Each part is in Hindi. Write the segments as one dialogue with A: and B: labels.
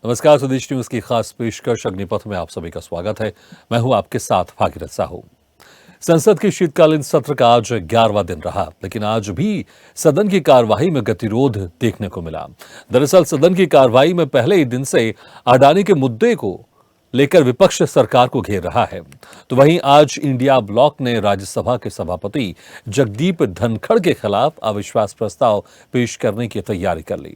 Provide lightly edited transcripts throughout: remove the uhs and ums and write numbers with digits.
A: नमस्कार, स्वदेश न्यूज की खास पेशकश अग्निपथ में आप सभी का स्वागत है। मैं हूं आपके साथ भागीरथ साहू। संसद के शीतकालीन सत्र का आज 11वां दिन रहा, लेकिन आज भी सदन की कार्यवाही में गतिरोध देखने को मिला। दरअसल सदन की कार्यवाही में पहले ही दिन से अडानी के मुद्दे को लेकर विपक्ष सरकार को घेर रहा है। तो वहीं आज इंडिया ब्लॉक ने राज्यसभा के सभापति जगदीप धनखड़ के खिलाफ अविश्वास प्रस्ताव पेश करने की तैयारी कर ली।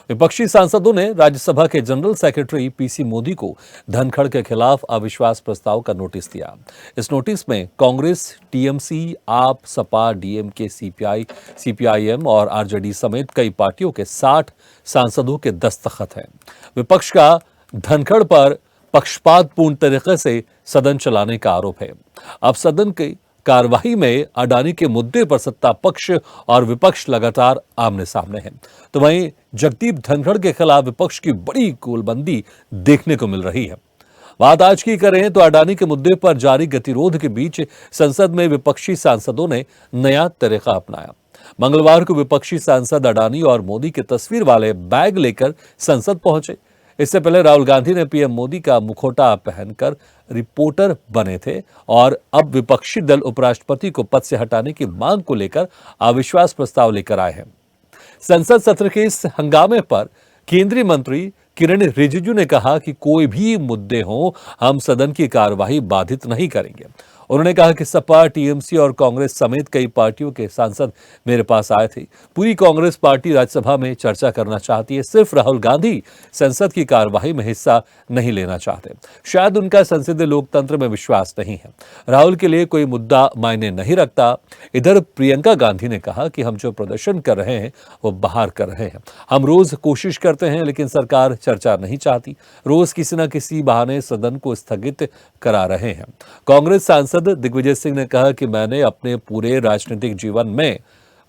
A: विपक्षी सांसदों ने राज्यसभा के जनरल सेक्रेटरी पीसी मोदी को धनखड़ के खिलाफ अविश्वास प्रस्ताव का नोटिस दिया। इस नोटिस में कांग्रेस, टीएमसी, आप, सपा, डीएमके, सीपीआई, सीपीआईएम और आरजेडी समेत कई पार्टियों के 60 सांसदों के दस्तखत हैं। विपक्ष का धनखड़ पर पक्षपातपूर्ण तरीके से सदन चलाने का आरोप है। अब सदन की कार्यवाही में अडानी के मुद्दे पर सत्ता पक्ष और विपक्ष लगातार आमने सामने हैं। तो वहीं जगदीप धनखड़ के खिलाफ विपक्ष की बड़ी गोलबंदी देखने को मिल रही है। बात आज की करें तो अडानी के मुद्दे पर जारी गतिरोध के बीच संसद में विपक्षी सांसदों ने नया तरीका अपनाया। मंगलवार को विपक्षी सांसद अडानी और मोदी की तस्वीर वाले बैग लेकर संसद पहुंचे। इससे पहले राहुल गांधी ने पीएम मोदी का मुखौटा पहनकर रिपोर्टर बने थे और अब विपक्षी दल उपराष्ट्रपति को पद से हटाने की मांग को लेकर अविश्वास प्रस्ताव लेकर आए हैं। संसद सत्र के इस हंगामे पर केंद्रीय मंत्री किरण रिजिजू ने कहा कि कोई भी मुद्दे हो, हम सदन की कार्यवाही बाधित नहीं करेंगे। उन्होंने कहा कि सपा, टीएमसी और कांग्रेस समेत कई पार्टियों के सांसद मेरे पास आए थे। पूरी कांग्रेस पार्टी राज्यसभा में चर्चा करना चाहती है, सिर्फ राहुल गांधी संसद की कार्यवाही में हिस्सा नहीं लेना चाहते। शायद उनका संसदीय लोकतंत्र में विश्वास नहीं है। राहुल के लिए कोई मुद्दा मायने नहीं रखता। इधर प्रियंका गांधी ने कहा कि हम जो प्रदर्शन कर रहे हैं वो बाहर कर रहे हैं। हम रोज कोशिश करते हैं, लेकिन सरकार चर्चा नहीं चाहती। रोज किसी न किसी बहाने सदन को स्थगित करा रहे हैं। कांग्रेस सांसद दिग्विजय सिंह ने कहा कि मैंने अपने पूरे राजनीतिक जीवन में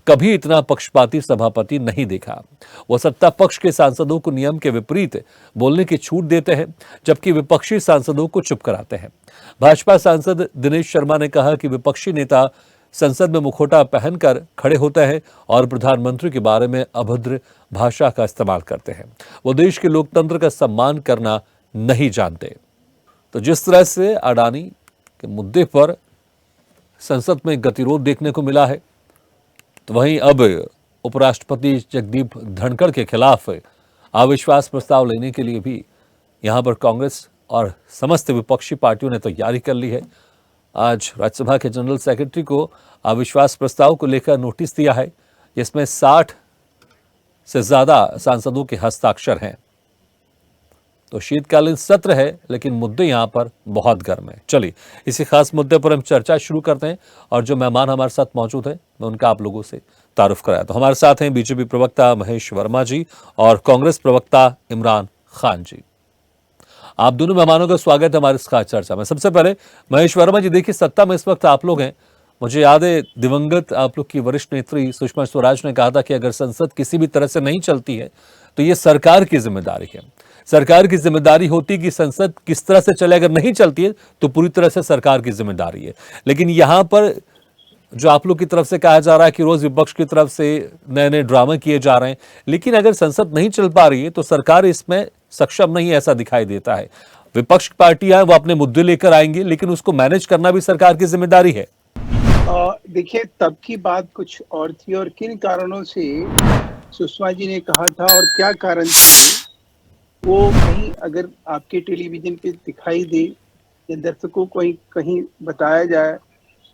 A: कभी इतना पक्षपाती सभापति नहीं देखा। वो सत्ता पक्ष के सांसदों को नियम के विपरीत बोलने की छूट देते हैं, जबकि विपक्षी सांसदों को चुप कराते हैं। भाजपा सांसद दिनेश शर्मा ने कहा कि विपक्षी नेता संसद में मुखौटा पहनकर खड़े होते हैं और प्रधानमंत्री के बारे में अभद्र भाषा का इस्तेमाल करते हैं। वो देश के लोकतंत्र का सम्मान करना नहीं जानते। तो जिस तरह से अडानी के मुद्दे पर संसद में गतिरोध देखने को मिला है, तो वहीं अब उपराष्ट्रपति जगदीप धनखड़ के खिलाफ अविश्वास प्रस्ताव लेने के लिए भी यहां पर कांग्रेस और समस्त विपक्षी पार्टियों ने तैयारी कर ली है। आज राज्यसभा के जनरल सेक्रेटरी को अविश्वास प्रस्ताव को लेकर नोटिस दिया है, जिसमें 60 से ज्यादा सांसदों के हस्ताक्षर हैं। तो शीतकालीन सत्र है, लेकिन मुद्दे यहां पर बहुत गर्म है। चलिए इसी खास मुद्दे पर हम चर्चा शुरू करते हैं और जो मेहमान हमारे साथ मौजूद हैं मैं उनका आप लोगों से तारुफ कराया। तो हमारे साथ हैं बीजेपी प्रवक्ता महेश वर्मा जी और कांग्रेस प्रवक्ता इमरान खान जी। आप दोनों मेहमानों का स्वागत है हमारी इस खास चर्चा में। सबसे पहले महेश वर्मा जी, देखिए सत्ता में इस वक्त आप लोग हैं। मुझे याद है दिवंगत आप लोग की वरिष्ठ नेत्री सुषमा स्वराज ने कहा था कि अगर संसद किसी भी तरह से नहीं चलती है तो ये सरकार की जिम्मेदारी है। सरकार की जिम्मेदारी होती कि संसद किस तरह से चले, अगर नहीं चलती है तो पूरी तरह से सरकार की जिम्मेदारी है। लेकिन यहां पर जो आप लोग की तरफ से कहा जा रहा है कि रोज विपक्ष की तरफ से नए नए ड्रामे किए जा रहे हैं, लेकिन अगर संसद नहीं चल पा रही है तो सरकार इसमें सक्षम नहीं है, ऐसा दिखाई देता है। विपक्ष पार्टियां वो अपने मुद्दे लेकर आएंगे, लेकिन उसको मैनेज करना भी सरकार की जिम्मेदारी है।
B: देखिए, तब की बात कुछ और थी और किन कारणों से सुषमा जी ने कहा था और क्या कारण थे, वो कहीं अगर आपके टेलीविजन पे दिखाई दे या दर्शकों को कहीं बताया जाए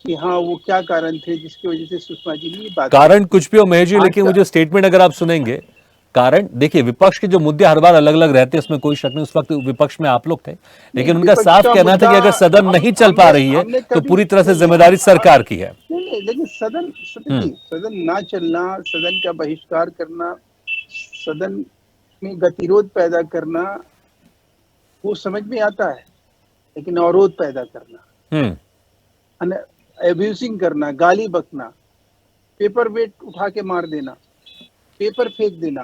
B: कि हाँ वो क्या कारण थे जिसकी वजह से सुषमा जी ने ये बात।
A: कारण कुछ भी हो महेश जी, लेकिन वो जो स्टेटमेंट अगर आप सुनेंगे, कारण देखिए विपक्ष के जो मुद्दे हर बार अलग अलग रहते हैं, उसमें कोई शक नहीं। उस वक्त विपक्ष में आप लोग थे, लेकिन उनका साफ कहना था कि अगर सदन नहीं चल पा रही है तो पूरी तरह से जिम्मेदारी सरकार की है।
B: लेकिन सदन ना चलना, सदन का बहिष्कार करना, सदन में गतिरोध पैदा करना वो समझ में आता है, लेकिन अवरोध पैदा करना, एब्यूजिंग करना, गाली बकना, पेपर वेट उठा के मार देना, पेपर फेंक देना,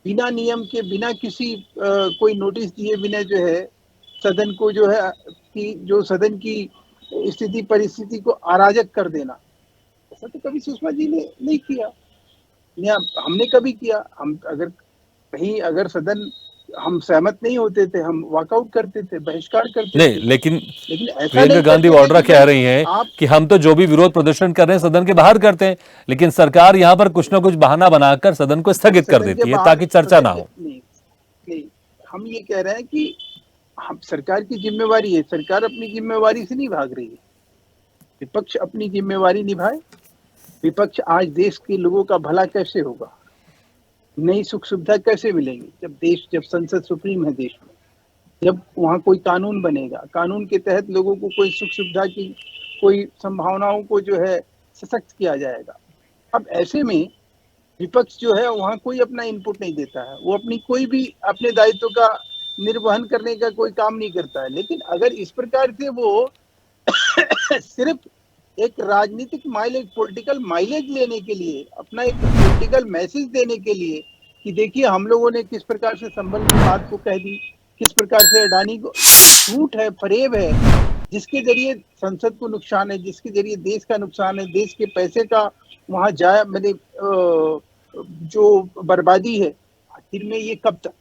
B: बिना नियम के, बिना किसी कोई नोटिस दिए बिना जो है सदन को जो है कि जो सदन की स्थिति परिस्थिति को अराजक कर देना, ऐसा तो कभी सुषमा जी ने नहीं किया, हमने कभी किया। हम अगर कहीं अगर सदन हम सहमत नहीं होते थे, हम वॉकआउट करते थे, बहिष्कार करते
A: नहीं,
B: थे।
A: लेकिन
B: लेकिन ऐसा
A: प्रियंका
B: नहीं
A: गांधी
B: करते थे
A: वाड्रा
B: कि
A: कह
B: भाई
A: रही हैं
B: आप
A: कि हम तो जो भी विरोध प्रदर्शन कर रहे हैं सदन के बाहर करते हैं, लेकिन सरकार यहां पर कुछ ना कुछ बहाना बनाकर सदन को स्थगित कर
B: सदन के
A: देती है
B: बाहर
A: ताकि चर्चा ना हो।
B: नहीं, नहीं, हम ये कह रहे हैं कि हम सरकार की जिम्मेवारी है, सरकार अपनी जिम्मेवारी से नहीं भाग रही है। विपक्ष अपनी जिम्मेवारी निभाए। विपक्ष आज देश के लोगों का भला कैसे होगा, नई सुख सुविधा कैसे मिलेंगी, जब संसद सुप्रीम है देश में, जब वहाँ कोई कानून बनेगा, कानून के तहत लोगों को कोई सुख सुविधा की कोई संभावनाओं को जो है सशक्त किया जाएगा। अब ऐसे में विपक्ष जो है वहाँ कोई अपना इनपुट नहीं देता है, वो अपनी कोई भी अपने दायित्व का निर्वहन करने का कोई काम नहीं करता है। लेकिन अगर इस प्रकार से वो सिर्फ एक राजनीतिक माइलेज, पॉलिटिकल माइलेज लेने के लिए, अपना एक पॉलिटिकल मैसेज देने के लिए कि देखिए हम लोगों ने किस प्रकार से संभल की बात को कह दी, किस प्रकार से अडानी को, झूठ है, फरेब है, जिसके जरिए संसद को नुकसान है, जिसके जरिए देश का नुकसान है, देश के पैसे का वहां जाया मैंने जो बर्बादी है, आखिर में ये कब तक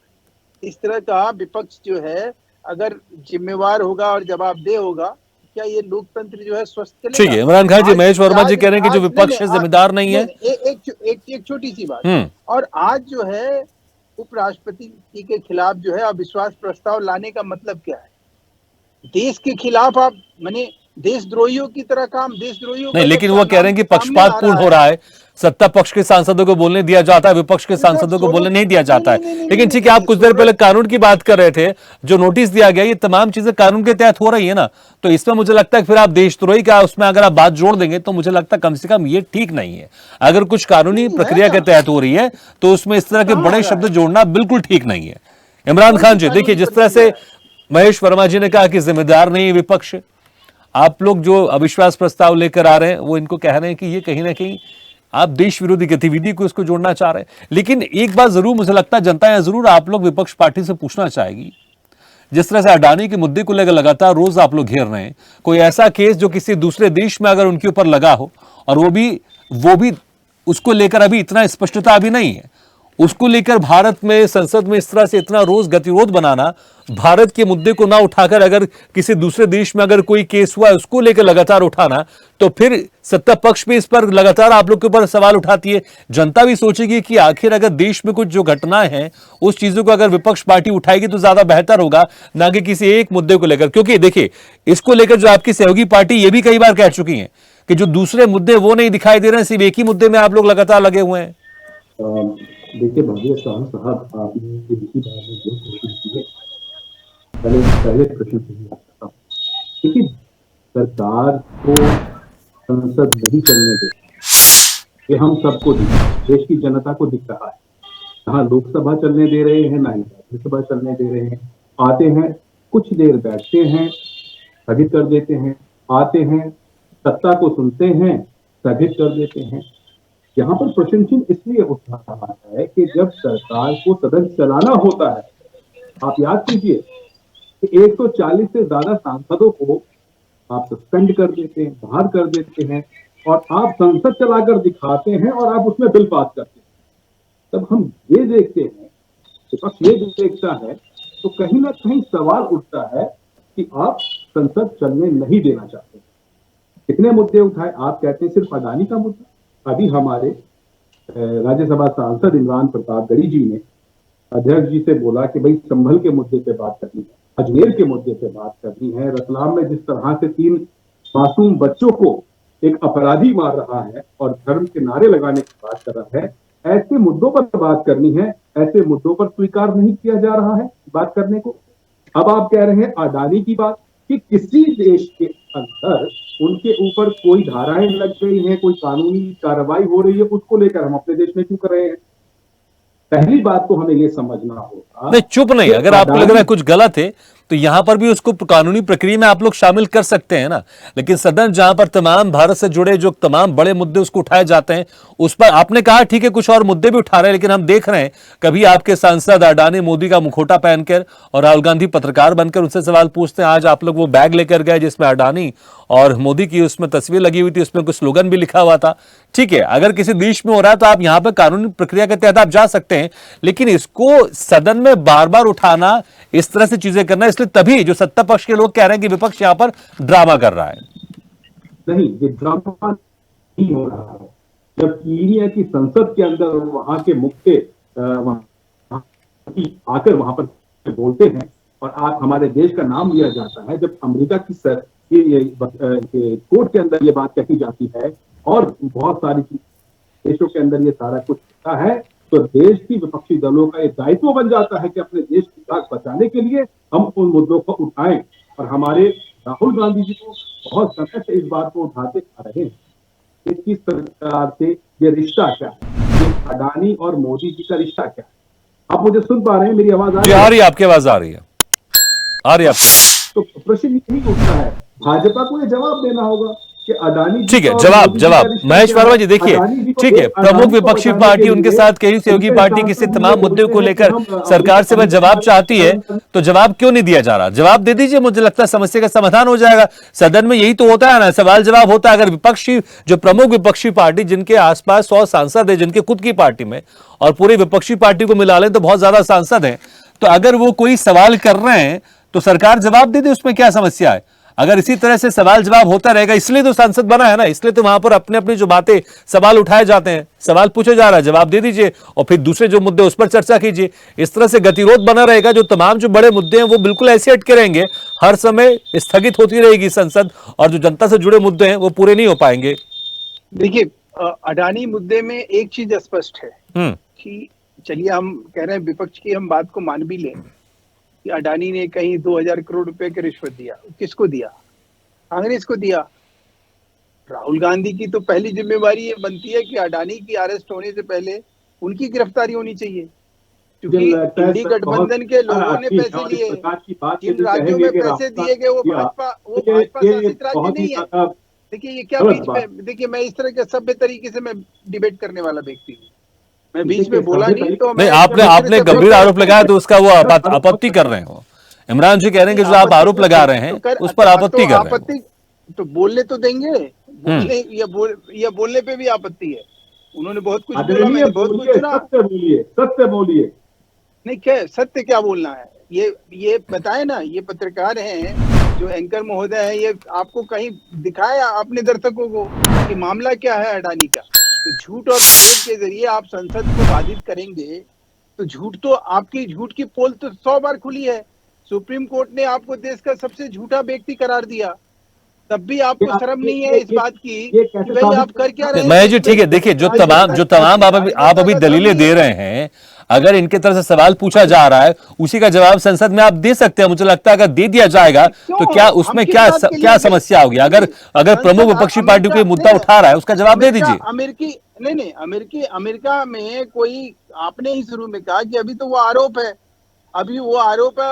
B: इस तरह का विपक्ष जो है अगर जिम्मेवार होगा और जवाबदेह होगा, क्या ये लोकतंत्र जो है स्वस्थ
A: ठीक
B: चलेगा?
A: है, इमरान खान जी, महेश वर्मा जी
B: आज
A: कह रहे हैं कि जो
B: आज
A: विपक्ष है जिम्मेदार नहीं है।
B: एक छोटी सी बात,
A: हम्म।
B: और आज जो है उपराष्ट्रपति जी के खिलाफ जो है अविश्वास प्रस्ताव लाने का मतलब क्या है? देश के खिलाफ आप माने देशद्रोहियों की तरह काम, देशद्रोहियों
A: नहीं,
B: का
A: लेकिन
B: जब
A: वो कह
B: नाम
A: रहे हैं कि
B: सामने आ
A: पक्षपातपूर्ण
B: रहा
A: हो रहा है, सत्ता पक्ष के सांसदों को बोलने दिया जाता है, विपक्ष के सांसदों को बोलने नहीं दिया जाता है। लेकिन ठीक है, आप कुछ देर पहले कानून की बात कर रहे थे, जो नोटिस दिया गया, ये तमाम चीजें कानून के तहत हो रही है ना, तो इसमें मुझे लगता है कि फिर आप देशद्रोही का उसमें अगर आप बात जोड़ देंगे तो मुझे लगता है कम से कम ये ठीक नहीं है। अगर कुछ कानूनी प्रक्रिया के तहत हो रही है तो उसमें इस तरह के बड़े शब्द जोड़ना बिल्कुल ठीक नहीं है। इमरान खान जी, देखिए, जिस तरह से महेश वर्मा जी ने कहा कि जिम्मेदार नहीं है विपक्ष, आप लोग जो अविश्वास प्रस्ताव लेकर आ रहे हैं वो इनको कह रहे हैं कि ये कहीं ना कहीं आप देश विरोधी गतिविधि को इसको जोड़ना चाह रहे हैं। लेकिन एक बात जरूर मुझे लगता है जनता या जरूर आप लोग विपक्ष पार्टी से पूछना चाहेगी, जिस तरह से अडानी के मुद्दे को लेकर लगातार रोज आप लोग घेर रहे हैं, कोई ऐसा केस जो किसी दूसरे देश में अगर उनके ऊपर लगा हो और वो भी उसको लेकर अभी इतना स्पष्टता अभी नहीं है, उसको लेकर भारत में संसद में इस तरह से इतना रोज गतिरोध बनाना, भारत के मुद्दे को ना उठाकर अगर किसी दूसरे देश में अगर कोई केस हुआ है उसको लेकर लगातार उठाना, तो फिर सत्ता पक्ष भी इस पर लगातार आप लोग के ऊपर सवाल उठाती है। जनता भी सोचेगी कि आखिर अगर देश में कुछ जो घटनाएं हैं उस चीजों को अगर विपक्ष पार्टी उठाएगी तो ज्यादा बेहतर होगा, ना कि किसी एक मुद्दे को लेकर। क्योंकि देखिए, इसको लेकर जो आपकी सहयोगी पार्टी ये भी कई बार कह चुकी है कि जो दूसरे मुद्दे वो नहीं दिखाई दे रहे हैं, सिर्फ एक ही मुद्दे में आप लोग लगातार लगे हुए हैं।
C: देखिए भाविया साहब, आपने इसी बारे में जो कोशिश की है, पहले प्रश्न से ही आता हूँ। देखिए, सरकार को संसद नहीं चलने दे, ये हम सबको दिख, देश की जनता को दिख रहा है। ना लोकसभा चलने दे रहे हैं, ना ही राज्यसभा चलने दे रहे हैं। आते हैं, कुछ देर बैठते हैं, स्थगित कर देते हैं, आते हैं, सत्ता को सुनते हैं, स्थगित कर देते हैं। यहाँ पर प्रश्न चिन्ह इसलिए उठ रहा है कि जब सरकार को सदन चलाना होता है, आप याद कीजिए कि 140 से ज्यादा सांसदों को आप सस्पेंड कर देते हैं, बाहर कर देते हैं, और आप संसद चलाकर दिखाते हैं और आप उसमें बिल पास करते हैं। तब हम ये देखते हैं, विपक्ष ये देखता है, तो कहीं ना कहीं सवाल उठता है कि आप संसद चलने नहीं देना चाहते। कितने मुद्दे उठाए? आप कहते हैं सिर्फ अडानी का मुद्दा। अभी हमारे राज्यसभा सांसद इमरान प्रताप गढ़ी जी ने अध्यक्ष जी से बोला कि भाई संभल के मुद्दे पे बात करनी है, अजमेर के मुद्दे पे बात करनी है, रतलाम में जिस तरह से 3 मासूम बच्चों को एक अपराधी मार रहा है और धर्म के नारे लगाने की बात कर रहा है, ऐसे मुद्दों पर बात करनी है। ऐसे मुद्दों पर स्वीकार नहीं किया जा रहा है बात करने को। अब आप कह रहे हैं अडानी की बात, कि किसी देश के अंदर उनके ऊपर कोई धाराएं लग गई हैं, कोई कानूनी कार्रवाई हो रही है, उसको लेकर हम अपने देश में क्यों कर रहे हैं? पहली बात तो हमें यह समझना होगा।
A: नहीं, चुप नहीं, अगर आपको लग रहा है कुछ गलत है तो यहां पर भी उसको कानूनी प्रक्रिया में आप लोग शामिल कर सकते हैं ना। लेकिन सदन जहां पर तमाम भारत से जुड़े जो तमाम बड़े मुद्दे उसको उठाए जाते हैं, उस पर आपने कहा ठीक है कुछ और मुद्दे भी उठा रहे हैं, लेकिन हम देख रहे हैं कभी आपके सांसद अडानी मोदी का मुखौटा पहनकर और राहुल गांधी पत्रकार बनकर उनसे सवाल पूछते हैं। आज आप लोग वो बैग लेकर गए जिसमें अडानी और मोदी की उसमें तस्वीर लगी हुई थी, उसमें कुछ स्लोगन भी लिखा हुआ था। ठीक है, अगर किसी देश में हो रहा है तो आप यहां पर कानूनी प्रक्रिया के तहत आप जा सकते हैं, लेकिन इसको सदन में बार बार उठाना, इस तरह से चीजें करना, इसलिए तभी जो सत्ता पक्ष के लोग कह रहे हैं कि विपक्ष यहां पर ड्रामा कर रहा है।
C: नहीं, ये ड्रामा नहीं हो रहा है। जब इंडिया की संसद के अंदर वहां के मुख्य आकर वहां पर बोलते हैं और आप हमारे देश का नाम लिया जाता है, जब अमेरिका की कोर्ट के अंदर ये बात कही जाती है और बहुत सारी देशों के अंदर ये सारा कुछ होता है, तो देश की विपक्षी दलों का ये दायित्व बन जाता है कि अपने देश की जान बचाने के लिए हम उन मुद्दों को उठाएं। और हमारे राहुल गांधी जी को बहुत समय से इस बात को उठाते आ रहे हैं कि किस प्रकार से ये रिश्ता क्या है, ये अडानी और मोदी जी का रिश्ता क्या है। आप मुझे सुन पा रहे हैं? मेरी आवाज
A: आ रही है? आपकी आवाज आ रही है, आ रही है।
C: तो प्रश्न यही उठता है, भाजपा को ये जवाब देना होगा कि अडानी।
A: ठीक है, जवाब महेश वर्मा जी देखिए, ठीक है, प्रमुख विपक्षी पार्टी उनके साथ कई सहयोगी पार्टी किसी तमाम मुद्दे को लेकर सरकार से वह जवाब चाहती है, तो जवाब क्यों नहीं दिया जा रहा? जवाब दे दीजिए, मुझे लगता है समस्या का समाधान हो जाएगा। सदन में यही तो होता है ना, सवाल जवाब होता है। अगर विपक्षी जो प्रमुख विपक्षी पार्टी जिनके आसपास 100 सांसद है, जिनके खुद की पार्टी में, और पूरी विपक्षी पार्टी को मिला लें तो बहुत ज्यादा सांसद हैं, तो अगर वो कोई सवाल कर रहे हैं तो सरकार जवाब दे दे, उसमें क्या समस्या है? अगर इसी तरह से सवाल जवाब होता रहेगा, इसलिए तो सांसद बना है ना, इसलिए तो वहां पर अपने अपनी जो बातें सवाल उठाए जाते हैं, सवाल पूछे जा रहा है, जवाब दे दीजिए और फिर दूसरे जो मुद्दे उस पर चर्चा कीजिए। इस तरह से गतिरोध बना रहेगा, जो तमाम जो बड़े मुद्दे हैं वो बिल्कुल ऐसे अटके रहेंगे, हर समय स्थगित होती रहेगी संसद, और जो जनता से जुड़े मुद्दे हैं वो पूरे नहीं हो पाएंगे।
B: देखिए, अडानी मुद्दे में एक चीज स्पष्ट है कि चलिए हम कह रहे हैं विपक्ष की हम बात को मान भी लें कि अडानी ने कहीं 2000 करोड़ रुपए की रिश्वत दिया। किसको दिया? कांग्रेस को दिया। राहुल गांधी की तो पहली जिम्मेवारी ये बनती है कि अडानी की अरेस्ट होने से पहले उनकी गिरफ्तारी होनी चाहिए, क्योंकि इंडी गठबंधन के लोगों ने पैसे लिए, जिन राज्यों में पैसे दिए गए वो भाजपा शासित राज्य नहीं है। देखिए ये क्या बीच में, देखिए मैं इस तरह के सभ्य तरीके से मैं डिबेट करने वाला व्यक्ति हूँ, मैं बीच में बोला नहीं। तो
A: नहीं, आपने गंभीर आरोप लगाया तो उसका वो आपत्ति कर रहे हो। इमरान जी कह रहे हैं कि जो आप आरोप लगा रहे हैं उस पर आपत्ति कर रहे हैं।
B: तो बोलने तो देंगे, बोलने पे भी आपत्ति है। उन्होंने बहुत कुछ बोला, मैंने बहुत कुछ सुना।
C: सत्य बोलिए।
B: नहीं, क्या सत्य क्या बोलना है, ये बताए ना। ये पत्रकार हैं जो एंकर महोदय है, ये आपको कहीं दिखाया अपने दर्शकों को कि मामला क्या है अडानी का? तो झूठ और फरेब के जरिए आप संसद को बाधित करेंगे, तो झूठ तो आपकी झूठ की पोल तो 100 बार खुली है। सुप्रीम कोर्ट ने आपको देश का सबसे झूठा व्यक्ति करार दिया, तब भी आपको शर्म नहीं है इस बात की कि भाई आप कर क्या रहे हैं?
A: महेश जी ठीक है, देखिए जो तमाम आप अभी दलीलें दे रहे हैं, अगर इनके तरफ से सवाल पूछा जा रहा है उसी का जवाब संसद में आप दे सकते हैं। मुझे लगता है अगर दे दिया जाएगा तो क्या उसमें क्या समस्या होगी? अगर प्रमुख विपक्षी पार्टी कोई मुद्दा उठा रहा है उसका जवाब दे दीजिए।
B: अमेरिका में कोई, आपने ही शुरू में कहा कि अभी तो वो आरोप है, और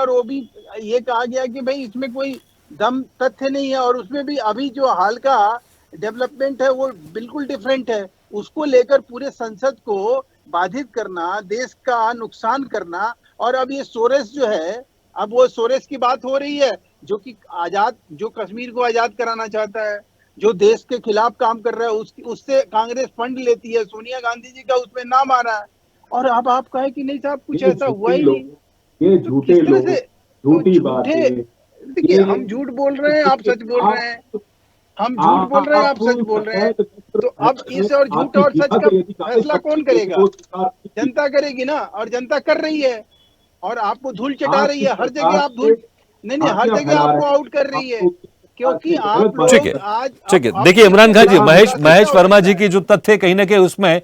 B: वो भी ये कहा गया कि भाई इसमें कोई दम तथ्य नहीं है, और उसमें भी अभी जो हाल का डेवलपमेंट है वो बिल्कुल डिफरेंट है। उसको लेकर पूरे संसद को बाधित करना, देश का नुकसान करना, और अब ये सोरेस जो है, अब वो सोरेस की बात हो रही है जो कि जो कश्मीर को आजाद कराना चाहता है, जो देश के खिलाफ काम कर रहा है, उससे कांग्रेस फंड लेती है, सोनिया गांधी जी का उसमें नाम आ रहा है, और अब आप कहे कि नहीं साहब कुछ ऐसा हुआ ही नहीं।
C: ये झूठे लोग, झूठी बातें।
B: देखिए हम झूठ बोल रहे हैं, आप सच बोल रहे हैं, हम झूठ बोल रहे हैं, आप सच बोल रहे हैं, तो अब इस और झूठ और सच का फैसला कौन करेगा? जनता करेगी ना, और जनता कर रही है, और आपको धूल चटा रही है हर जगह। आप धूल नहीं, हर जगह आपको आउट कर रही है, क्योंकि आप लोग आज
A: ठीक है। देखिए इमरान खान जी, महेश वर्मा जी की जो तथ्य कहीं ना कहीं उसमें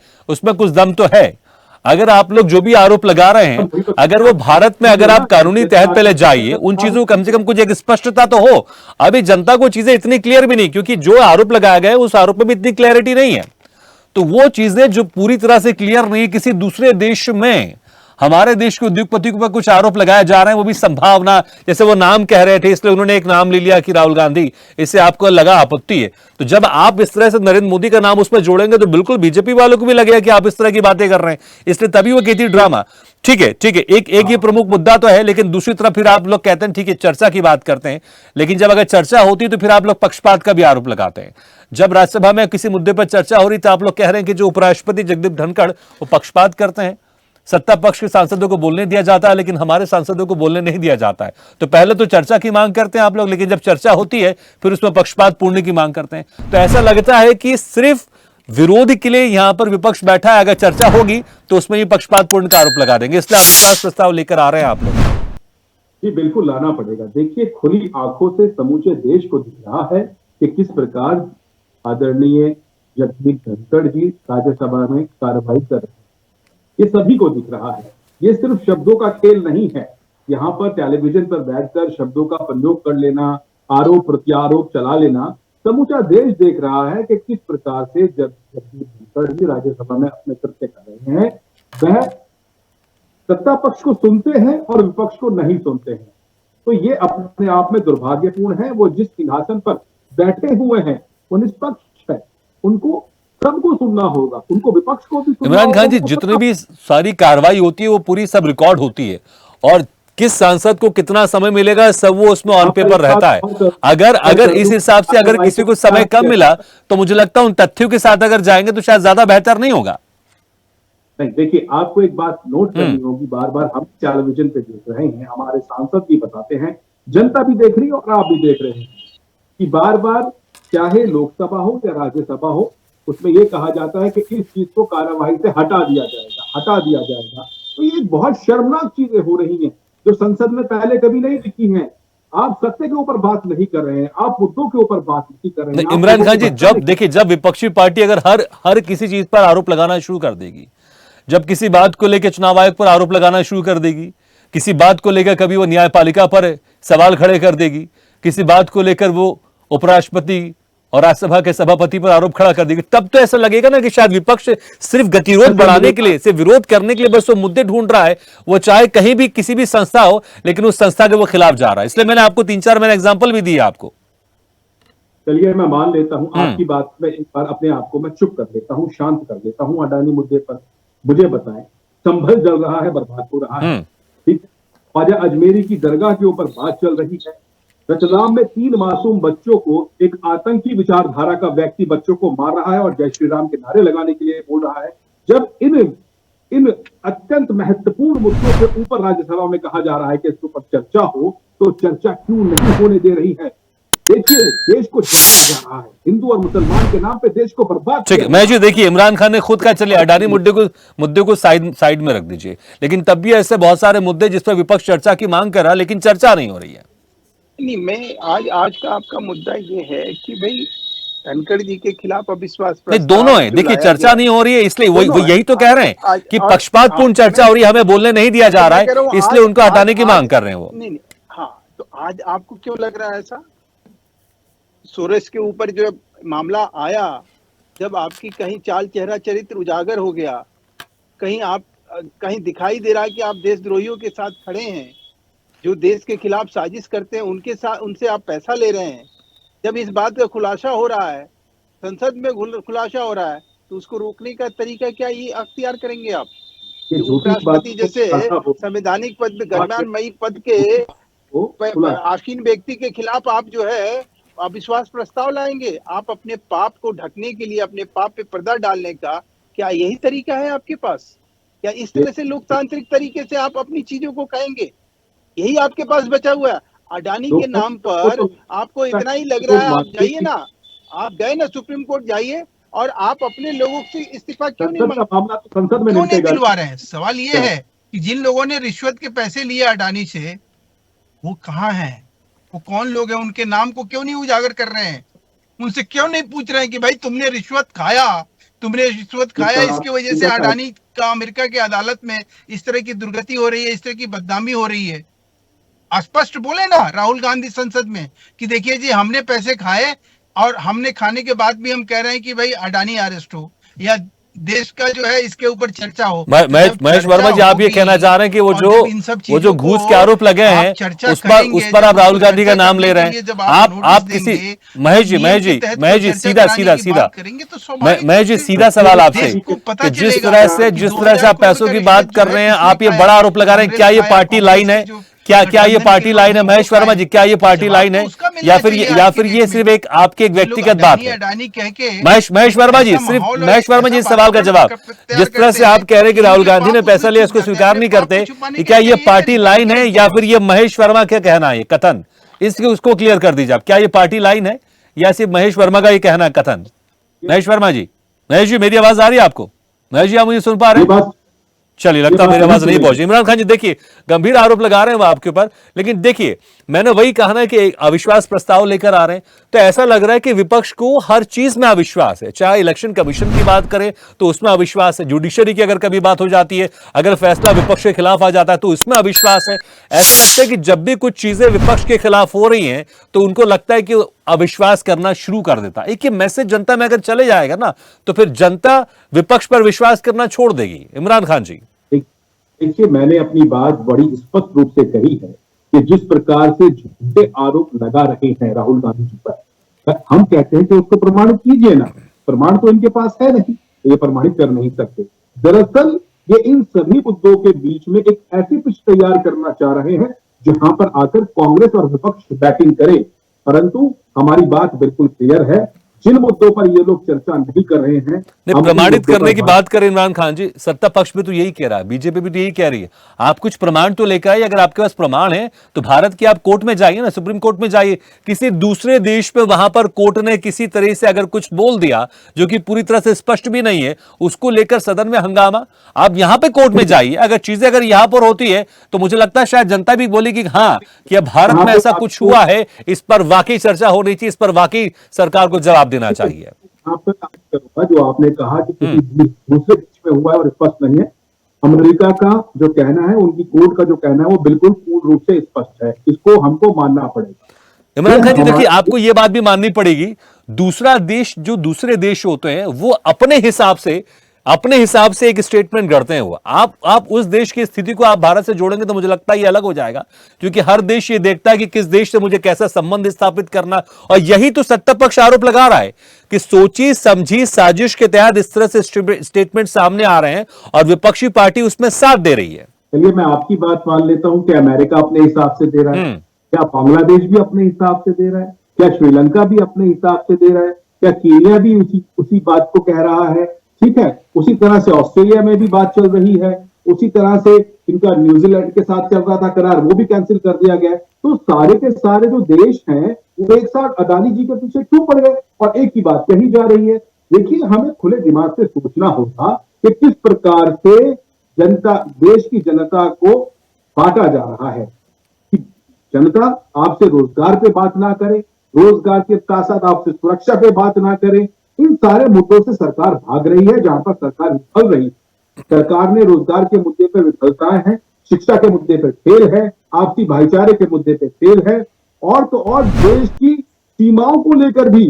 A: कुछ दम तो है। अगर आप लोग जो भी आरोप लगा रहे हैं, अगर वो भारत में, अगर आप कानूनी तहत पहले जाइए, उन चीजों कम से कम कुछ एक स्पष्टता तो हो। अभी जनता को चीजें इतनी क्लियर भी नहीं, क्योंकि जो आरोप लगाया गया है उस आरोप में भी इतनी क्लैरिटी नहीं है। तो वो चीजें जो पूरी तरह से क्लियर नहीं किसी दूसरे देश में, हमारे देश के उद्योगपति के ऊपर कुछ आरोप लगाए जा रहे हैं, वो भी संभावना, जैसे वो नाम कह रहे थे इसलिए उन्होंने एक नाम ले लिया कि राहुल गांधी, इससे आपको लगा आपत्ति है। तो जब आप इस तरह से नरेंद्र मोदी का नाम उसमें जोड़ेंगे तो बिल्कुल बीजेपी वालों को भी लगेगा कि आप इस तरह की बातें कर रहे हैं, इसलिए तभी वो कहती ड्रामा। ठीक है, ठीक है, एक ये प्रमुख मुद्दा तो है, लेकिन दूसरी तरफ फिर आप लोग कहते हैं ठीक है चर्चा की बात करते हैं, लेकिन जब अगर चर्चा होती है तो फिर आप लोग पक्षपात का भी आरोप लगाते हैं। जब राज्यसभा में किसी मुद्दे पर चर्चा हो रही तो आप लोग कह रहे हैं कि जो उपराष्ट्रपति जगदीप धनखड़ वो पक्षपात करते हैं, सत्ता पक्ष के सांसदों को बोलने दिया जाता है लेकिन हमारे सांसदों को बोलने नहीं दिया जाता है। तो पहले तो चर्चा की मांग करते हैं आप लोग, लेकिन जब चर्चा होती है फिर उसमें पक्षपात पूर्ण की मांग करते हैं। तो ऐसा लगता है कि सिर्फ विरोध के लिए यहां पर विपक्ष बैठा है, अगर चर्चा होगी तो उसमें ये पक्षपात पूर्ण का आरोप लगा देंगे, इसलिए अविश्वास प्रस्ताव लेकर आ रहे हैं आप लोग।
C: जी बिल्कुल लाना पड़ेगा। देखिए खुली आंखों से समूचे देश को दिख रहा है कि किस प्रकार आदरणीय जगदीप धनखड़ जी राज्यसभा में कार्रवाई कर रहे हैं, ये सभी को दिख रहा है। ये सिर्फ शब्दों का खेल नहीं है, यहाँ पर टेलीविजन पर बैठकर शब्दों का प्रयोग कर लेना, आरोप प्रत्यारोप चला लेना, समूचा देश देख रहा है कि किस प्रकार से जगदीप धनखड़ जी राज्यसभा में अपने कृत्य कर रहे हैं। वह सत्ता पक्ष को सुनते हैं और विपक्ष को नहीं सुनते हैं। तो ये अपने आप में दुर्भाग्यपूर्ण है। वो जिस सिंहासन पर बैठे हुए हैं वो निष्पक्ष है, उनको सबको सुनना होगा, उनको विपक्ष को भी सुनना
A: इमरान खान
C: होगा,
A: जी, जितनी भी सारी कार्रवाई होती है वो पूरी सब रिकॉर्ड होती है, और किस सांसद को कितना समय मिलेगा सब वो उसमें ऑन पेपर रहता है। अगर इस हिसाब से अगर किसी को समय कम मिला तो मुझे लगता है उन तथ्यों के साथ अगर जाएंगे तो शायद ज्यादा बेहतर नहीं होगा।
C: नहीं, देखिए आपको एक बात नोट करनी होगी, बार बार हम टेलीविजन पे देख रहे हैं, हमारे सांसद भी बताते हैं, जनता भी देख रही है और आप भी देख रहे हैं कि बार बार चाहे लोकसभा हो या राज्यसभा हो, उसमें यह कहा जाता है कि इस चीज को कार्यवाही से हटा दिया जाएगा। तो ये बहुत शर्मनाक चीजें हो रही हैं जो संसद में पहले कभी नहीं दिखी हैं। आप सत्य के ऊपर बात नहीं कर रहे हैं, आप मुद्दों के ऊपर बात नहीं कर रहे हैं।
A: इमरान खान जी, जब विपक्षी पार्टी अगर हर किसी चीज पर आरोप लगाना शुरू कर देगी, जब किसी बात को लेकर चुनाव आयोग पर आरोप लगाना शुरू कर देगी, किसी बात को लेकर कभी वो न्यायपालिका पर सवाल खड़े कर देगी, किसी बात को लेकर वो उपराष्ट्रपति और राज्यसभा के सभापति पर आरोप खड़ा कर देगी, तब तो ऐसा लगेगा ना कि शायद विपक्ष सिर्फ गतिरोध बढ़ाने के लिए, सिर्फ विरोध करने के लिए बस वो मुद्दे ढूंढ रहा है। वो चाहे कहीं भी किसी भी संस्था हो, लेकिन उस संस्था के वो खिलाफ जा रहा है। इसलिए मैंने आपको 3-4 मैंने एग्जाम्पल भी दिए आपको।
C: चलिए मैं मान लेता हूं आपकी बात में, एक बार अपने आप को मैं चुप कर लेता हूं, शांत कर लेता हूं। अडानी मुद्दे पर मुझे बताएं, संभल जल रहा है, बर्बाद हो रहा है, ठीक। ख्वाजा अजमेरी की दरगाह के ऊपर बात चल रही है। रतलाम में 3 मासूम बच्चों को एक आतंकी विचारधारा का व्यक्ति बच्चों को मार रहा है और जय श्री राम के नारे लगाने के लिए बोल रहा है। जब इन अत्यंत महत्वपूर्ण मुद्दों के ऊपर राज्यसभा में कहा जा रहा है कि इसके ऊपर चर्चा हो, तो चर्चा क्यों नहीं होने दे रही है? देखिए देश को जलाया जा रहा है, हिंदू और मुसलमान के नाम पे देश को बर्बाद।
A: ठीक है, मैं जी देखिए इमरान खान ने खुद कहा चलिए अडानी मुद्दे को साइड में रख दीजिए, लेकिन तब भी ऐसे बहुत सारे मुद्दे जिस पर विपक्ष चर्चा की मांग कर रहा है लेकिन चर्चा नहीं हो रही है।
B: नहीं, मैं आज का आपका मुद्दा ये है कि भाई धनखड़ जी के खिलाफ अविश्वास
A: नहीं, दोनों है। देखिए चर्चा नहीं हो रही है इसलिए वो यही तो कह रहे हैं कि पक्षपातपूर्ण चर्चा हो रही है, हमें बोलने नहीं दिया जा रहा है, इसलिए उनको हटाने की मांग कर रहे हैं वो।
B: नहीं, हाँ, तो आज आपको क्यों लग रहा है ऐसा? सोरेश के ऊपर जो मामला आया, जब आपकी कहीं चाल चेहरा चरित्र उजागर हो गया, कहीं दिखाई दे रहा है कि आप देशद्रोहियों के साथ खड़े हैं, जो देश के खिलाफ साजिश करते हैं उनके साथ, उनसे आप पैसा ले रहे हैं, जब इस बात का खुलासा हो रहा है, संसद में खुलासा हो रहा है, तो उसको रोकने का तरीका क्या ये अख्तियार करेंगे आप? उपराष्ट्रपति जैसे संवैधानिक पद, गणमान्य पद के आसीन व्यक्ति के खिलाफ आप जो है अविश्वास प्रस्ताव लाएंगे? आप अपने पाप को ढकने के लिए, अपने पाप पे पर्दा डालने का क्या यही तरीका है आपके पास? क्या इस तरह से लोकतांत्रिक तरीके से आप अपनी चीजों को कहेंगे? यही आपके पास बचा हुआ है। अडानी के नाम पर आपको इतना ही लग रहा है, आप जाइए ना, आप गए ना सुप्रीम कोर्ट जाइए और आप अपने लोगों से इस्तीफा क्यों नहीं
D: दिलवा रहे हैं? सवाल ये है कि जिन लोगों ने रिश्वत के पैसे लिए अडानी से, वो कहाँ हैं? वो कौन लोग हैं? उनके नाम को क्यों नहीं उजागर कर रहे हैं? उनसे क्यों नहीं पूछ रहे हैं कि भाई तुमने रिश्वत खाया, इसकी वजह से अडानी का अमेरिका की अदालत में इस तरह की दुर्गति हो रही है, इस तरह की बदनामी हो रही है। स्पष्ट बोले ना राहुल गांधी संसद में कि देखिए जी हमने पैसे खाए और हमने खाने के बाद भी हम कह रहे हैं कि भाई अडानी अरेस्ट हो, या देश का जो है इसके ऊपर चर्चा हो।
A: महेश वर्मा जी, आप ये कहना चाह रहे हैं कि वो जो घूस के आरोप लगे हैं उस पर आप राहुल गांधी का नाम ले रहे हैं। आप किसी महेश जी सीधा सवाल आपसे कि जिस तरह से आप पैसों की बात कर रहे हैं, आप ये बड़ा आरोप लगा रहे हैं, क्या ये पार्टी लाइन है? क्या ये पार्टी लाइन है महेश वर्मा जी? क्या ये पार्टी लाइन है या फिर ये सिर्फ एक आपकी एक व्यक्तिगत बात है? महेश वर्मा जी, सिर्फ महेश वर्मा जी इस सवाल का जवाब, जिस तरह से आप कह रहे हैं कि राहुल गांधी ने पैसा लिया, इसको स्वीकार नहीं करते, क्या ये पार्टी लाइन है या फिर ये महेश वर्मा क्या कहना है, ये कथन, उसको क्लियर कर दीजिए आप। क्या ये पार्टी लाइन है या सिर्फ महेश वर्मा का ये कहना है कथन? महेश वर्मा जी, मेरी आवाज आ रही है आपको? महेश जी, आप मुझे सुन पा रहे हैं? चलिए, लगता है मेरी आवाज नहीं पहुंची। इमरान खान जी, देखिए गंभीर आरोप लगा रहे हैं वो आपके ऊपर, लेकिन देखिए मैंने वही कहा ना कि अविश्वास प्रस्ताव लेकर आ रहे हैं, तो ऐसा लग रहा है कि विपक्ष को हर चीज में अविश्वास है। चाहे इलेक्शन कमीशन की बात करें तो उसमें अविश्वास है, जुडिशरी की अगर कभी बात हो जाती है, अगर फैसला विपक्ष के खिलाफ आ जाता है तो उसमें अविश्वास है। ऐसा लगता है कि जब भी कुछ चीजें विपक्ष के खिलाफ हो रही हैं तो उनको लगता है कि अविश्वास करना शुरू कर देता है। एक ये मैसेज जनता में अगर चले जाएगा ना तो फिर जनता विपक्ष पर विश्वास करना छोड़ देगी। इमरान खान जी,
C: देखिए, मैंने अपनी बात बड़ी स्पष्ट रूप से कही है कि जिस प्रकार से झूठे आरोप लगा रहे हैं राहुल गांधी जी पर, हम कहते हैं कि उसको प्रमाणित कीजिए ना। प्रमाण तो इनके पास है नहीं, तो ये प्रमाणित कर नहीं सकते। दरअसल ये इन सभी मुद्दों के बीच में एक ऐसी पिच तैयार करना चाह रहे हैं जहां पर आकर कांग्रेस और विपक्ष बैटिंग करे, परंतु हमारी बात बिल्कुल क्लियर है। जिन मुद्दों पर ये लोग चर्चा नहीं कर रहे हैं,
A: नहीं प्रमाणित करने की बात करें इमरान खान जी, सत्ता पक्ष भी तो यही कह रहा है, बीजेपी भी तो यही कह रही है। आप कुछ प्रमाण तो लेकर आइए, अगर आपके पास प्रमाण है तो भारत की आप कोर्ट में जाइए ना, सुप्रीम कोर्ट में जाइए। किसी दूसरे देश में वहां पर कोर्ट ने किसी तरह से अगर कुछ बोल दिया जो कि पूरी तरह से स्पष्ट भी नहीं है, उसको लेकर सदन में हंगामा। आप यहां पे कोर्ट में जाइए, अगर चीजें अगर यहां पर होती है तो मुझे लगता है शायद जनता भी बोलेगी हाँ कि अब भारत में ऐसा कुछ हुआ है, इस पर वाकई चर्चा होनी चाहिए, इस पर वाकई सरकार को जवाब देना चाहिए।
C: आप पर आज करूंगा जो आपने कहा कि किसी दूसरे देश में हुआ है और स्पष्ट नहीं है। अमेरिका का जो कहना है, उनकी कोर्ट का जो कहना है, वो बिल्कुल पूर्ण रूप से स्पष्ट है। इसको हमको मानना पड़ेगा।
A: इमरान खान जी, देखिए आपको यह बात भी माननी पड़ेगी, दूसरा देश, जो दूसरे देश होते हैं वो अपने हिसाब से एक स्टेटमेंट करते हैं। वो आप उस देश की स्थिति को आप भारत से जोड़ेंगे तो मुझे लगता है ये अलग हो जाएगा, क्योंकि हर देश ये देखता है कि किस देश से मुझे कैसा संबंध स्थापित करना। और यही तो सत्ता पक्ष आरोप लगा रहा है कि सोची समझी साजिश के तहत इस तरह से स्टेटमेंट सामने आ रहे हैं और विपक्षी पार्टी उसमें साथ दे रही है।
C: चलिए, मैं आपकी बात मान लेता हूं कि अमेरिका अपने हिसाब से दे रहा है, क्या बांग्लादेश भी अपने हिसाब से दे रहा है, क्या श्रीलंका भी अपने हिसाब से दे रहा है, क्या कीनिया भी उसी बात को कह रहा है। ठीक है, उसी तरह से ऑस्ट्रेलिया में भी बात चल रही है, उसी तरह से इनका न्यूजीलैंड के साथ चल रहा था करार, वो भी कैंसिल कर दिया गया। तो सारे के सारे जो देश हैं वो एक साथ अडानी जी के पीछे क्यों पड़ गए और एक ही बात कही जा रही है। देखिए, हमें खुले दिमाग से सोचना होगा कि किस प्रकार से देश की जनता को बांटा जा रहा है। कि जनता आपसे रोजगार पे बात ना करे, रोजगार के साथ साथ आपसे सुरक्षा पे बात ना करे, इन सारे मुद्दों से सरकार भाग रही है। जहां पर सरकार विफल रही, सरकार ने रोजगार के मुद्दे पर विफलताएं हैं, शिक्षा के मुद्दे पर फेल है, आपसी भाईचारे के मुद्दे पर फेल है, और तो और देश की सीमाओं को लेकर भी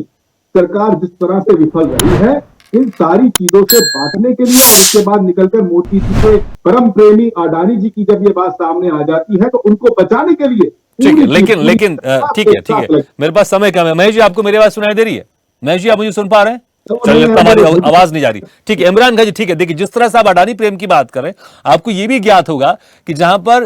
C: सरकार जिस तरह से विफल रही है, इन सारी चीजों से बांटने के लिए और उसके बाद निकलकर मोदी जी के परम प्रेमी अडानी जी की जब ये बात सामने आ जाती है तो उनको बचाने के लिए
A: ठीक है, लेकिन ठीक है, मेरे पास समय कम है। महेश जी, आपको मेरी आवाज सुनाई दे रही है? महेश जी, आप मुझे सुन पा रहे हैं? चलिए, हमारी आवाज नहीं जा रही। ठीक है, इमरान खान जी, ठीक है, देखिए जिस तरह से आप अडानी प्रेम की बात करें, आपको यह भी ज्ञात होगा कि जहां पर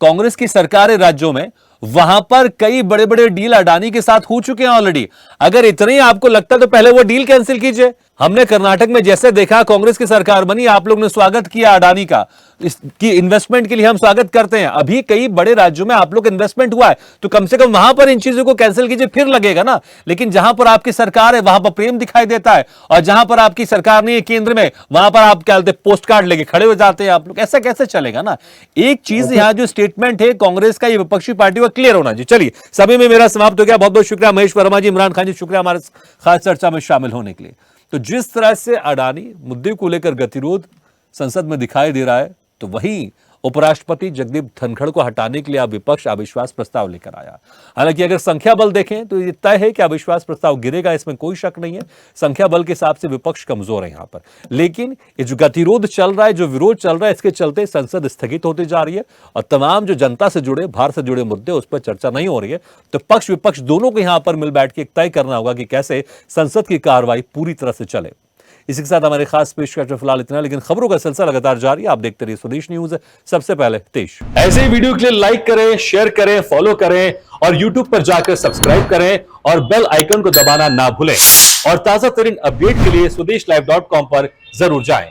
A: कांग्रेस की सरकार है राज्यों में, वहां पर कई बड़े बड़े डील अडानी के साथ हो चुके हैं ऑलरेडी। अगर इतने ही आपको लगता है तो पहले वो डील कैंसिल कीजिए। हमने कर्नाटक में जैसे देखा, कांग्रेस की सरकार बनी, आप लोग ने स्वागत किया अडानी का, इसकी इन्वेस्टमेंट के लिए हम स्वागत करते हैं। अभी कई बड़े राज्यों में आप लोग इन्वेस्टमेंट हुआ है, तो कम से कम वहां पर इन चीजों को कैंसिल कीजिए, फिर लगेगा ना। लेकिन जहां पर आपकी सरकार है वहां पर प्रेम दिखाई देता है, और जहां पर आपकी सरकार नहीं है केंद्र में, वहां पर आप क्या बोलते हैं, पोस्ट कार्ड लेके खड़े हो जाते हैं आप लोग। ऐसा कैसे चलेगा ना। एक चीज यहां जो स्टेटमेंट है कांग्रेस का, ये विपक्षी पार्टी का क्लियर होना चाहिए। चलिए, समय में मेरा समाप्त हो गया। बहुत बहुत शुक्रिया महेश वर्मा जी, इमरान खान जी, शुक्रिया हमारे खास चर्चा में शामिल होने के लिए। तो जिस तरह से अडानी मुद्दे को लेकर गतिरोध संसद में दिखाई दे रहा है, तो वहीं उपराष्ट्रपति जगदीप धनखड़ को हटाने के लिए अब विपक्ष अविश्वास प्रस्ताव लेकर आया। हालांकि अगर संख्या बल देखें तो ये तय है कि अविश्वास प्रस्ताव गिरेगा, इसमें कोई शक नहीं है। संख्या बल के हिसाब से विपक्ष कमजोर है यहां पर, लेकिन ये जो गतिरोध चल रहा है, जो विरोध चल रहा है, इसके चलते संसद स्थगित होती जा रही है और तमाम जो जनता से जुड़े, भारत से जुड़े मुद्दे, उस पर चर्चा नहीं हो रही है। तो पक्ष विपक्ष दोनों को यहां पर मिल बैठ के तय करना होगा कि कैसे संसद की कार्रवाई पूरी तरह से चले। इसी के साथ हमारे खास पेशकश में फिलहाल इतना, लेकिन खबरों का सिलसिला लगातार जारी है। आप देखते रहिए स्वदेश न्यूज। सबसे पहले देश। ऐसे ही वीडियो के लिए लाइक करें, शेयर करें, फॉलो करें और यूट्यूब पर जाकर सब्सक्राइब करें और बेल आइकन को दबाना ना भूलें। और ताजा तरीन अपडेट के लिए स्वदेशलाइव.com पर जरूर जाएं।